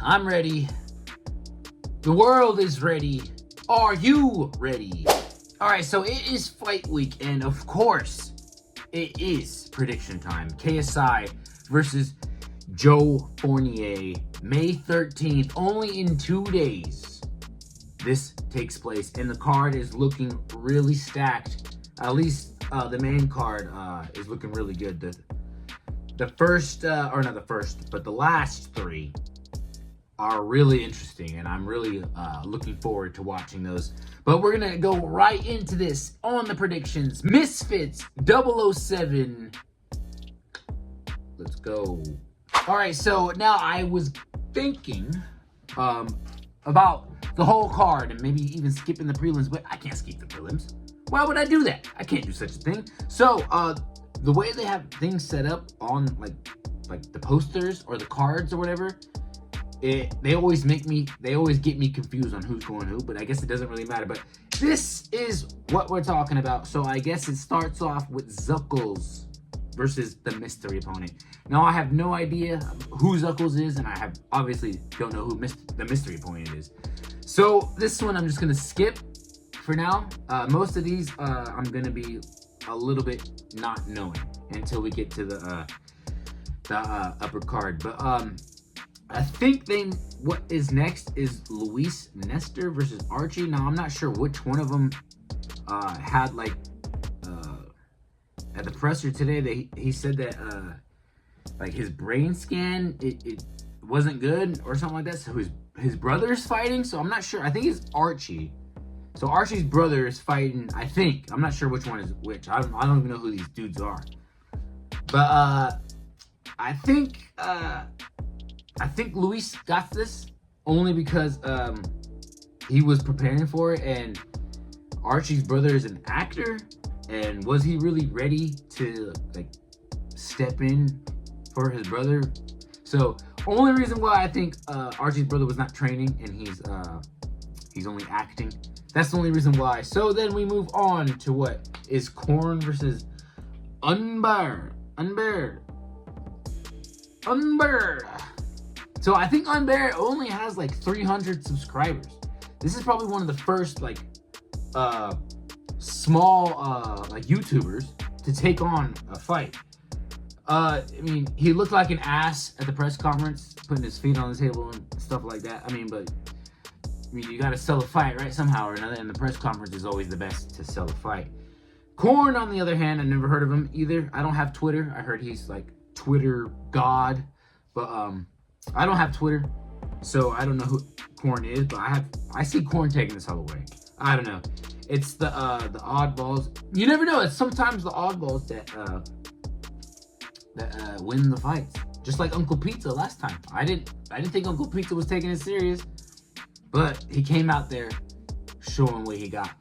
I'm ready. The world is ready. Are you ready? Alright, so it is fight week, and of course, it is prediction time. KSI versus Joe Fournier, May 13th, only in 2 days. This takes place, and the card is looking really stacked. At least the main card is looking really good. The last three are really interesting, and I'm really looking forward to watching those. But we're gonna go right into this on the predictions. Misfits 007. Let's go. All right, so now I was thinking about the whole card and maybe even skipping the prelims, but I can't skip the prelims. Why would I do that? I can't do such a thing. So the way they have things set up on like the posters or the cards or whatever, they always get me confused on who's going who, but I guess it doesn't really matter. But this is what we're talking about. So I guess it starts off with Zuckles versus the mystery opponent. Now I have no idea who Zuckles is, and I obviously don't know who the mystery opponent is. So this one I'm just gonna skip for now. Most of these I'm gonna be a little bit not knowing until we get to the upper card. But I think what is next is Luis Nestor versus Archie. Now I'm not sure which one of them had at the presser today. He said that like his brain scan it wasn't good or something like that. So his brother is fighting. So I'm not sure. I think it's Archie. So Archie's brother is fighting. I think I'm not sure which one is which. I don't even know who these dudes are. But I think Luis got this only because he was preparing for it, and Archie's brother is an actor, and was he really ready to like step in for his brother? So only reason why I think Archie's brother was not training and he's only acting. That's the only reason why. So then we move on to what is Korn versus Unbear. So I think Unbear only has like 300 subscribers. This is probably one of the first like small like YouTubers to take on a fight. I mean, he looked like an ass at the press conference, putting his feet on the table and stuff like that. I mean, you gotta sell a fight, right? Somehow or another, and the press conference is always the best to sell a fight. Korn, on the other hand, I never heard of him either. I don't have Twitter. I heard he's like Twitter god, but I don't have Twitter, so I don't know who Korn is. But I see Korn taking this all away. I don't know. It's the oddballs. You never know. It's sometimes the oddballs that win the fights. Just like Uncle Pizza last time. I didn't think Uncle Pizza was taking it serious, but he came out there showing what he got.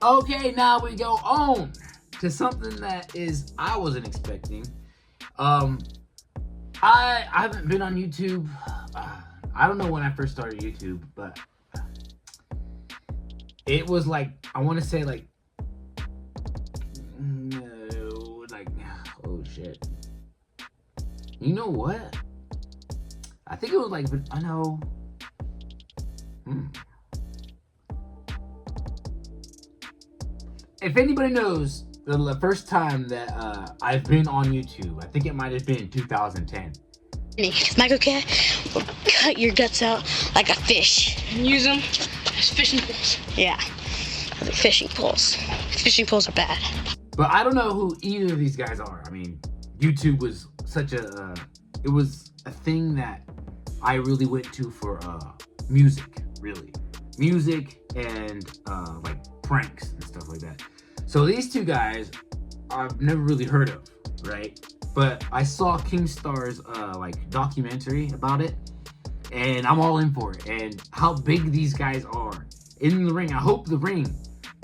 Okay, now we go on to something that I wasn't expecting. I haven't been on YouTube. I don't know when I first started YouTube, but it was like, I want to say like, no, like, oh shit. You know what? I think it was like, I know. If anybody knows the first time that I've been on YouTube, I think it might have been 2010. Michael K will cut your guts out like a fish and use them as fishing poles. Yeah, like fishing poles. Fishing poles are bad. But I don't know who either of these guys are. I mean, YouTube was such it was a thing that I really went to for music, really. Music and like pranks and stuff like that. So these two guys I've never really heard of, right? But I saw Kingstar's like documentary about it, and I'm all in for it. And how big these guys are in the ring. I hope the ring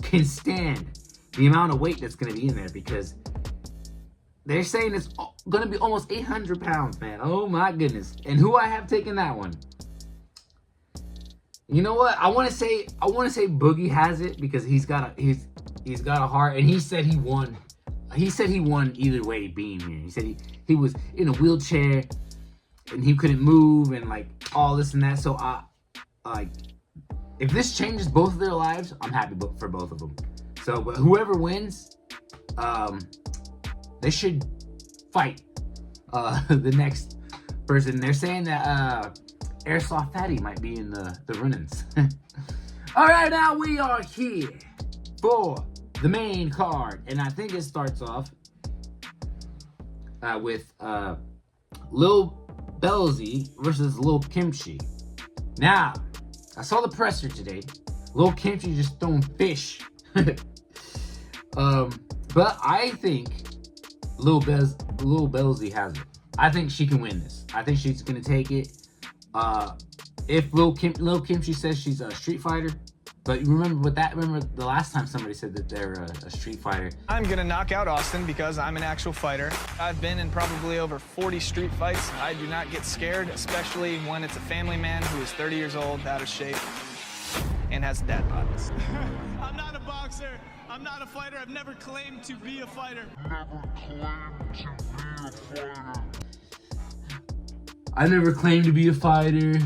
can stand the amount of weight that's gonna be in there, because they're saying it's gonna be almost 800 pounds, man. Oh my goodness. And who I have taken that one? You know what? I want to say Boogie has it, because he's got a heart, and he said he won. He said he won either way being here. He said he was in a wheelchair, and he couldn't move and like all this and that. So like, if this changes both of their lives, I'm happy for both of them. So, but whoever wins, they should fight the next person. They're saying that Airsoft Fatty might be in the run-ins. All right, now we are here for the main card, and I think it starts off with Lil Belzy versus Lil Kimchi. Now, I saw the presser today. Lil Kimchi just throwing fish. But I think Lil Belzy has it. I think she can win this. I think she's gonna take it. If Lil Kimchi says she's a Street Fighter, but remember the last time somebody said that they're a Street Fighter. I'm gonna knock out Austin because I'm an actual fighter. I've been in probably over 40 street fights. I do not get scared, especially when it's a family man who is 30 years old, out of shape, and has dad bods. I'm not a boxer. I'm not a fighter. I've never claimed to be a fighter. I never claimed to be a fighter.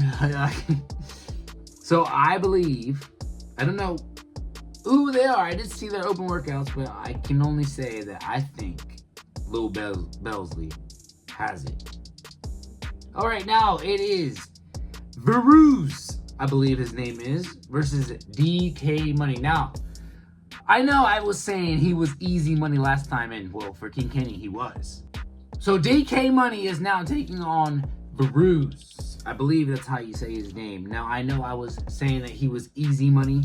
So I believe, I don't know who they are. I did see their open workouts, but I can only say that I think Lil Belzy has it. All right, now it is Varus, I believe his name is, versus DK Money. Now, I know I was saying he was easy money last time, and well, for King Kenny, he was. So DK Money is now taking on Varus. I believe that's how you say his name. Now, I know I was saying that he was easy money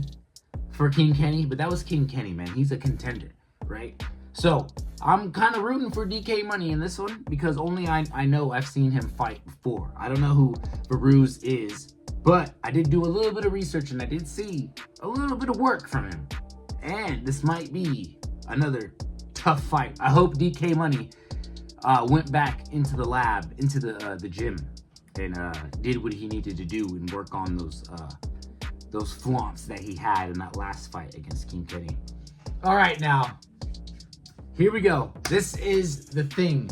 for King Kenny, but that was King Kenny, man. He's a contender, right? So, I'm kind of rooting for DK Money in this one because only I know I've seen him fight before. I don't know who Varus is, but I did do a little bit of research and I did see a little bit of work from him. And this might be another tough fight. I hope DK Money went back into the lab, into the gym, and did what he needed to do and work on those flaunts that he had in that last fight against King Kenny. All right, now, here we go. This is the thing.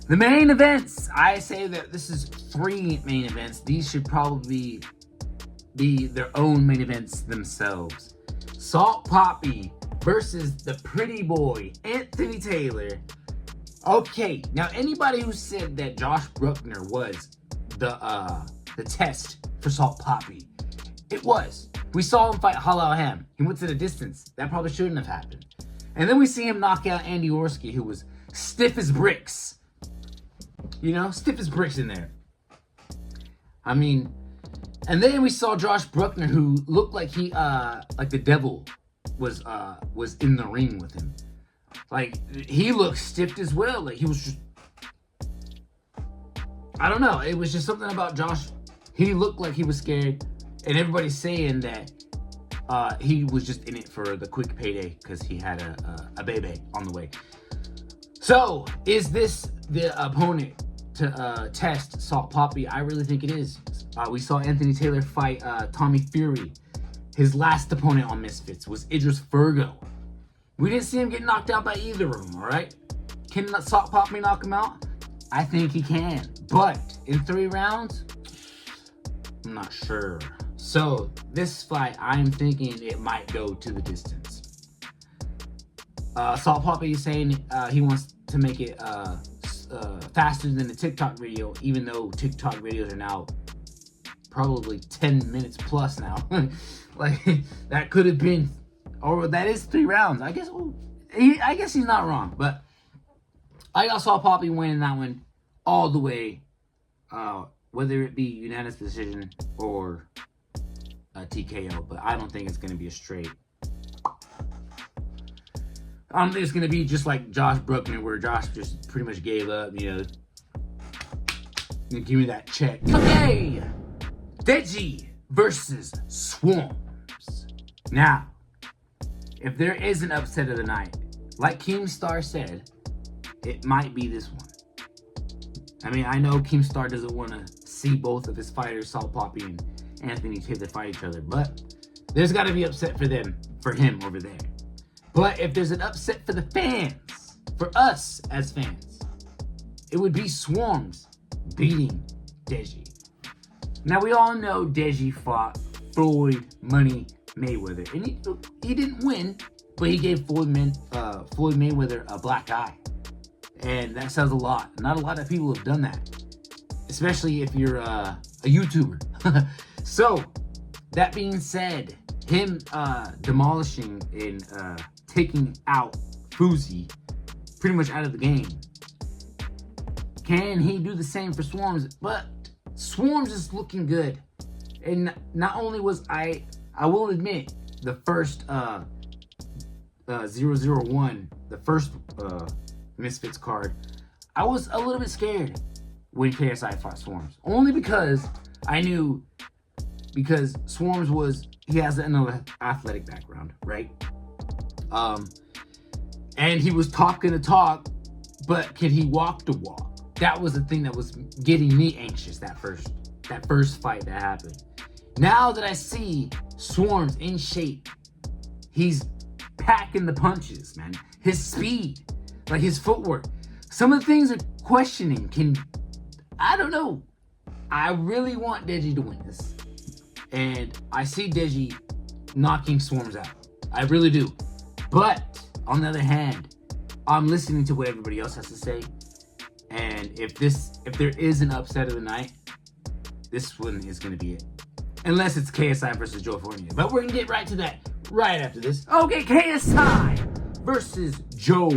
The main events. I say that this is 3 main events. These should probably be their own main events themselves. Salt Poppy versus the pretty boy, Anthony Taylor. Okay, now anybody who said that Josh Bruckner was the test for Salt Poppy, it was. We saw him fight Halal Ham. He went to the distance. That probably shouldn't have happened. And then we see him knock out Andy Orski, who was stiff as bricks. You know, stiff as bricks in there. I mean, and then we saw Josh Bruckner, who looked like he, like the devil was in the ring with him. Like, he looked stiff as well. Like, he was just, I don't know. It was just something about Josh. He looked like he was scared. And everybody's saying that he was just in it for the quick payday because he had a baby on the way. So, is this the opponent to test Salt Poppy? I really think it is. We saw Anthony Taylor fight Tommy Fury. His last opponent on Misfits was Idris Virgo. We didn't see him get knocked out by either of them, all right? Can Salt Poppy knock him out? I think he can. But in 3 rounds, I'm not sure. So this fight, I'm thinking it might go to the distance. Salt Poppy is saying he wants to make it faster than the TikTok video, even though TikTok videos are now probably 10 minutes plus now. Like, that could have been, or that is 3 rounds. I guess. I guess he's not wrong, but I got Salt Poppy winning that one all the way, whether it be unanimous decision or a TKO. But I don't think it's gonna be a straight. I don't think it's gonna be just like Josh Bruckner, where Josh just pretty much gave up. You know, give me that check. Okay, Deji versus Swarms. Now, if there is an upset of the night, like Keemstar said, it might be this one. I mean, I know Keemstar doesn't want to see both of his fighters, Salt Poppy and Anthony Taylor, fight each other, but there's got to be upset for him over there. But if there's an upset for the fans, for us as fans, it would be Swarms beating Deji. Now, we all know Deji fought Floyd Money Mayweather, and he didn't win, but he gave Floyd Mayweather a black eye. And that says a lot. Not a lot of people have done that, especially if you're a YouTuber. So, that being said, him demolishing and taking out Fuzi pretty much out of the game. Can he do the same for Swarms? But Swarms is looking good. And not only was I will admit, the first 001, the first Misfits card, I was a little bit scared when KSI fought Swarms. Only because I knew, because Swarms he has an athletic background, right? And he was talking to talk, but could he walk the walk? That was the thing that was getting me anxious, that first fight that happened. Now that I see Swarms in shape, he's packing the punches, man. His speed, like his footwork. Some of the things are questioning. I don't know. I really want Deji to win this. And I see Deji knocking Swarms out. I really do. But on the other hand, I'm listening to what everybody else has to say. And if there is an upset of the night, this one is going to be it. Unless it's KSI versus Joe Fournier. But we're going to get right to that right after this. Okay, KSI versus Joe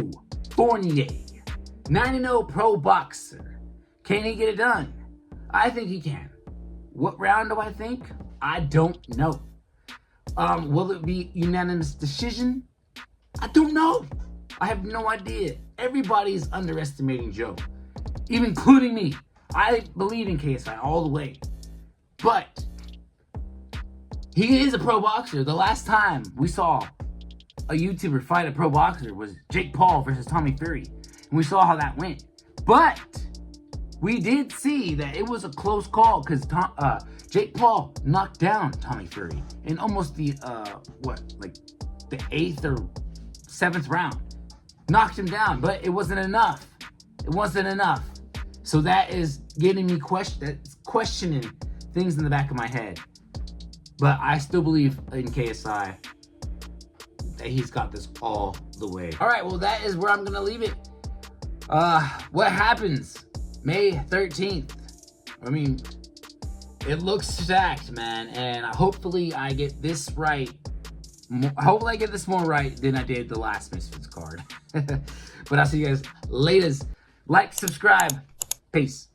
Fournier. 9-0 pro boxer. Can he get it done? I think he can. What round do I think? I don't know. Will it be unanimous decision? I don't know. I have no idea. Everybody's underestimating Joe, even including me. I believe in KSI all the way. But he is a pro boxer. The last time we saw a YouTuber fight a pro boxer was Jake Paul versus Tommy Fury. And we saw how that went. But we did see that it was a close call because Jake Paul knocked down Tommy Fury in almost the 8th or 7th round. Knocked him down, but it wasn't enough. It wasn't enough. So that is getting me questioning things in the back of my head. But I still believe in KSI that he's got this all the way. All right, well, that is where I'm going to leave it. What happens May 13th? I mean, it looks stacked, man. And hopefully I get this right. Hopefully I get this more right than I did the last Misfits card. But I'll see you guys later. Like, subscribe. Peace.